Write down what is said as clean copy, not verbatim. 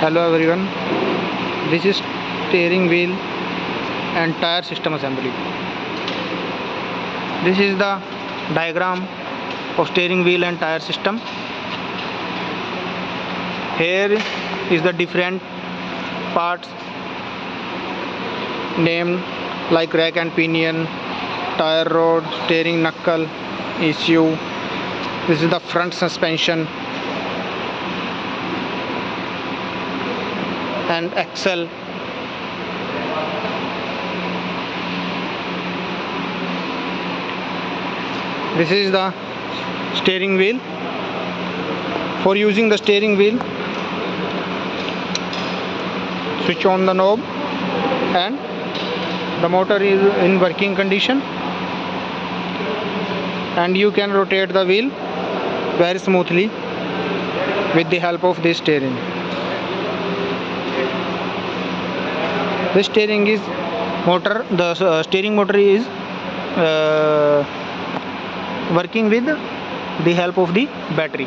Hello everyone, this is steering wheel and tire system assembly. This is the diagram of steering wheel and tire system. Here is the different parts named like rack and pinion, tire rod, steering knuckle, ECU. This is the front suspension and axle. This is the steering wheel. For using the steering wheel, switch on the knob and the motor is in working condition, and you can rotate the wheel very smoothly with the help of this steering. The steering motor is working with the help of the battery.